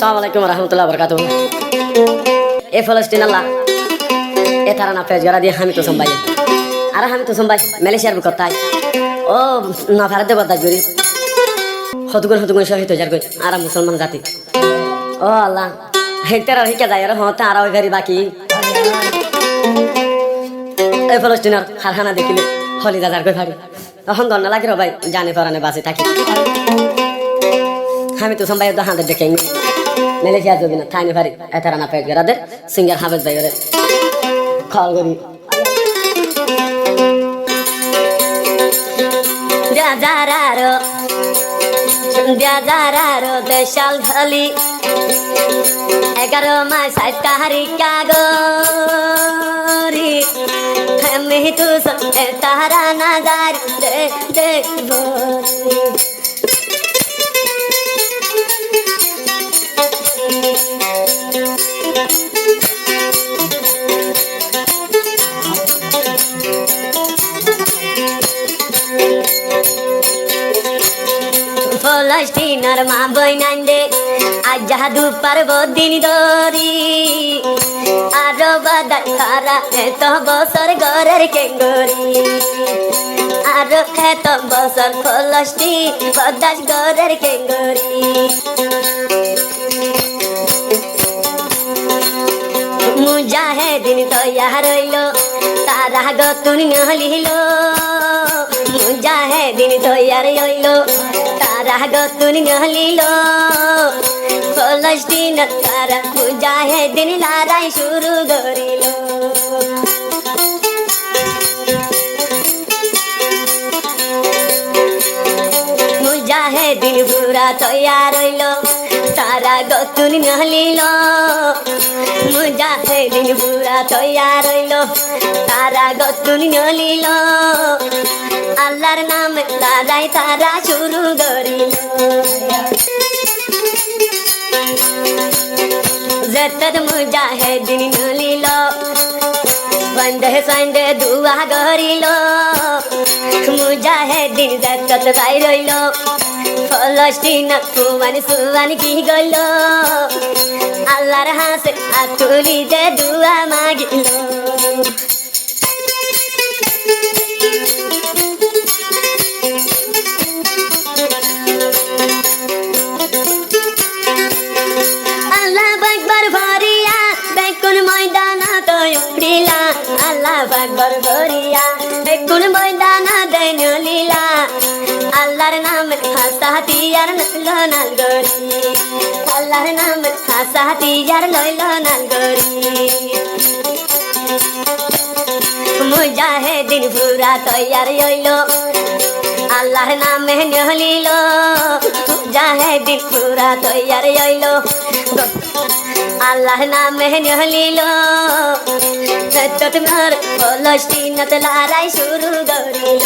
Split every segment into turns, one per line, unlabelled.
Assalamualaikum warahmatullahi wabarakatuh. ফলস্তিন আল্লাহ এ তারা না phase গড়া দিয়ে আমি তো সম্ভাই আর আমি তো সম্ভাই মালয়েশিয়ার বুকতাই ও না ভারতে বদাজ করি হতগুন শহীদ হয়ে যার আর মুসলমান জাতি ও আল্লাহ হেক্টার আর হিকা যায় আর হতে আর ওই গাড়ি বাকি এই ফলস্তিনের কারখানা দেখিলে হলি দাদার কই ভারি তখন দন্না লাগে রে ভাই জানে পরানে বাসে থাকি আমি তো সম্ভাই তো হাতে দেখে মালয়েশিয়া যাবি না থাইনে ভারি এতারা না ফেজ গড়া দে সিঙ্গার হাবেজ ভাই করে কল করি Diazararo দেশাল ঢালি 11 মাস 7 তারিখ কাগরি আমি তো তারা নাজার দেখব ফলস্তিনের মা বইনান্দে আজ জাদু পার্বদিন দরি আরো বাদার তারা এত বছর গরের কেঙ্গরি আরো এত বছর ফলস্তিন বদাস গরের কেঙ্গরি মুজাহিদিন তৈয়ার হইল তারা গতুন হলিল মুজাহিদিন তৈয়ার হইল তারা গতুন হলিল ফলস্তিন তারা মুজাহিদিন লড়াই শুরু করিল মুজাহিদিন পুরা তৈয়ার হইল তারা গতুন হলিল মুজাহিদিন পুরা তৈয়ার হইল তারা গতুন হলিল আল্লাহর নামে লড়াই তারা শুরু করিল যেতদ মুজাহিদিন হলিল বন্দে সন্দে দুয়া করিল মুজাহিদিন যেতদ গাই রইল ফলস্তিন সুবান সুবান কি গইল আল্লাহর হাসে আতুলি দে দুয়া মাগিল আল্লাহ আকবার ভরিয়া বেকুন ময়দানা তো উড়িলা আল্লাহ আকবার ভরিয়া বেকুন ময়দানা দেন লীলা আল্লাহর নামে হাসাতিয়ার লনাল গরি আল্লাহর নামে হাসাতিয়ার লনাল গরি মুজাহিদিন পুরা তৈয়ার হইল আল্লাহর নামে নিহলিল মুজাহিদিন পুরা তৈয়ার হইল আল্লাহর নামে নিহলিল তোমার ফলস্তিনত লড়াই শুরু করিল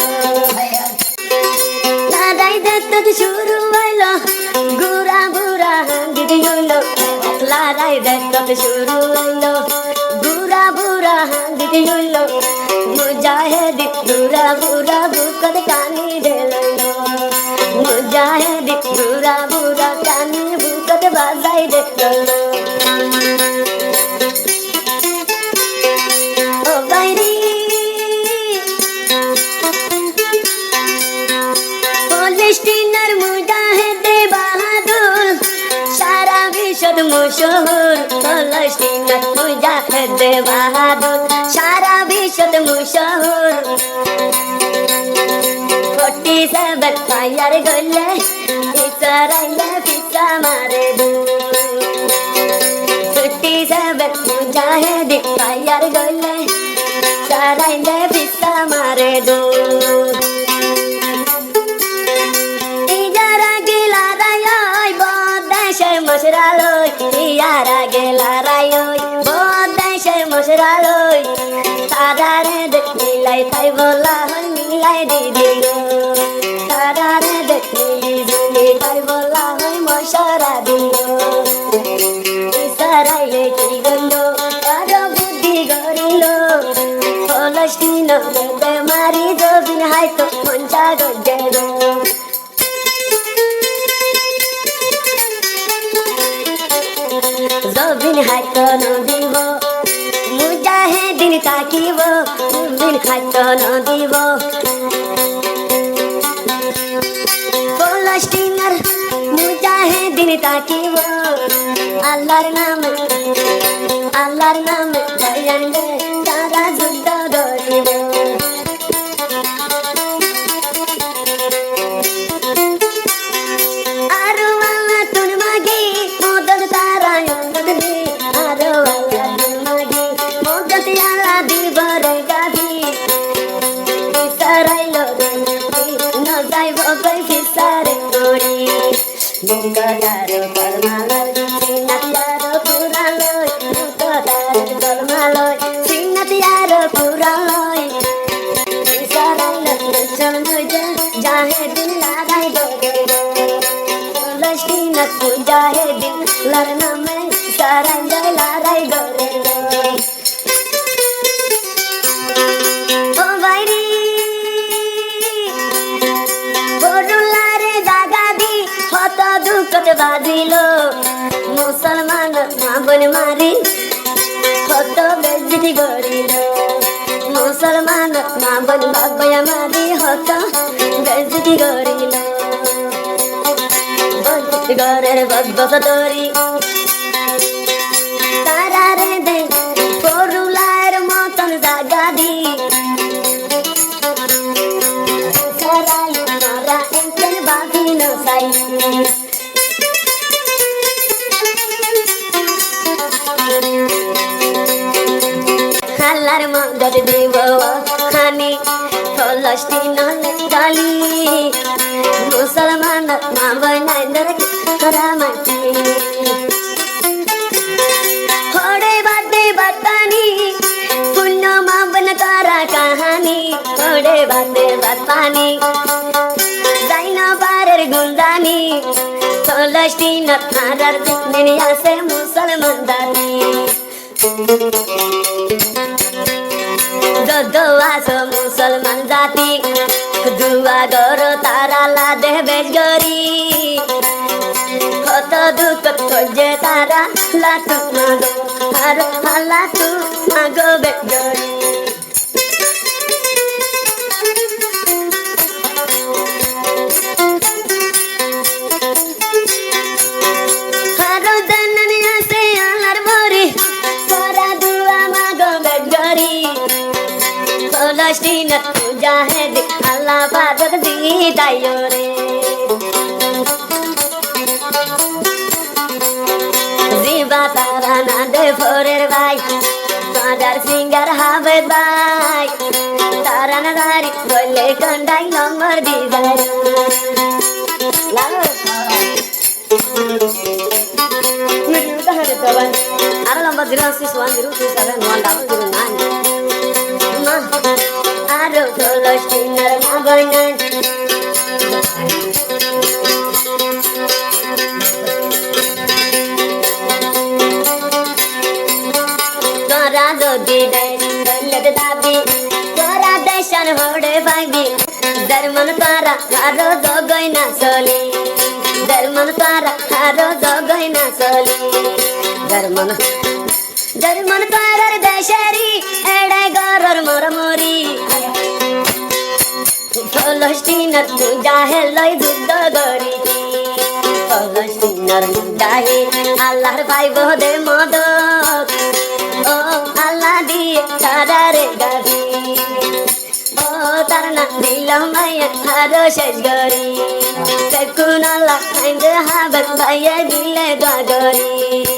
লড়াই দেখতে শুরু হইল গুড়া বুড়া দিদি হইল লড়াই দেখতে শুরু হইল গুড়া বুড়া দিদি হইল মুজাহিদিন বুড়া বুড়া বুকত কানি দিল মুজাহিদিন বুড়া বুড়া কানি বুকত বাজাই দিল ও বাইরি ফলস্তিনের মুজাহিদ বাহাদুর সারা বিশ্বত মশহুর ফলস্তিনের মুজাহিদ বাহাদুর সারা বিশ্বত মশহুর 47 ফায়ার গলে ইসরাইলে পিছা মারে দু 47 মুজাহিদ ফায়ার গলে ইসরাইলে পিছা মারে দু ইজারা গেলা রায় বদেশে মশরালয় ইয়ারা গেলা রায় বদেশে মশরালয় তারারে দেখলাই তাই বলা হয় মিলাই দিদি তারারে দেখলি তাই বলা হয় মশরা দিল ইসরাইলে কি গল আর বুদ্ধি গরিল ফলস্তিন মারি জবিন হাইতো মঞ্চা গজ্জের জবিন হাইত নদিব মুজাহিদিন তাকিব জবিন হাইত নদিব ফলস্তিনের মুজাহিদিন তাকিব আল্লাহর নামে জয়ানবে তারা যুদ্ধ করিব আরো আল্লাহ তুন মাগি মদদ তারা মদদ দি আরো আল্লাহ তুন মাগি মদদ আল্লাহ দিব রে গাবি সারাইলো ন যাইব কই ফিসারে তোরি মুকদারো করমালয় সিনাতিয়ারো পুরালয় মুকদারো করমালয় সিনাতিয়ারো পুরালয় সারাইলো চলময় জাহেদিন লাগাই দোগে ফলস্তিনত মুজাহিদিন লার নামে সারাইলো লাগাই দোগে ও বাইরি বড়ুলারে জাগা দি হত দুঃখতে বাজিল মুসলমান মা বোন মারি হত বেজ্জতি করিল মুসলমান মা বোন বাবা মারি হত বেজ্জতি করিল ঘরের বদবস তরি তারারে দে বড়ুলার মতন জাগা দি সারাই মারা এনকেন বাকি নসাই আল্লাহর মদদ দিব খানি ফলস্তিন গালি মুসলমান মা বনাইন্দর করামাটি হড়ে বাদে বাতানি পুণ্য মা বন করা কাহানি হড়ে বাদে বাতানি যাইনা বারের গুলদানি ফলস্তিন হারার দিন আসে মুসলমান দানি দোয়াস মুসলমান জাতি দুয়া গর তারা লাদে বেশ গরি কত দুঃখ খোঁজে তারা লাটু মাগো আর লাটু মাগো বেশ গরি আরো জানানি আছে আল্লাহর মরি করা দুয়া মাগো বেশ গরি ফলস্তিনত মুজাহিদিন আল্লাহ পাক দিদাইও রে জিবা তারা না দে ফোরের ভাই মাদার সিঙ্গার হাবেদ ভাই তারা না দারি বলে কন্ডাই নম্বর দিদার আরো নম্বর 06102719 আরো ফলস্তিনের মা বনাই তোরা যদি দেশ দাবি তোরা দেশান হড়ে পাইবি ধর্মন তারা আরো জগই না চলি ধর্মন তারা আরো জগই না চলি ধর্মন তারার দেশেরি এড়ে গরর মরমরি ফলস্তিনত মুজাহিদ যুদ্ধ করিছি ফলস্তিনের মুজাহিদ আল্লাহর ভাই বদে মদক ও আল্লাহ দিয়ে তারারে গাবি ও তার না দিল মাইয়া আরো শেষ গরি দেখুন আল্লাহ হাইন্দে হাবেদ ভাইয়া দিলে দোয়া গরি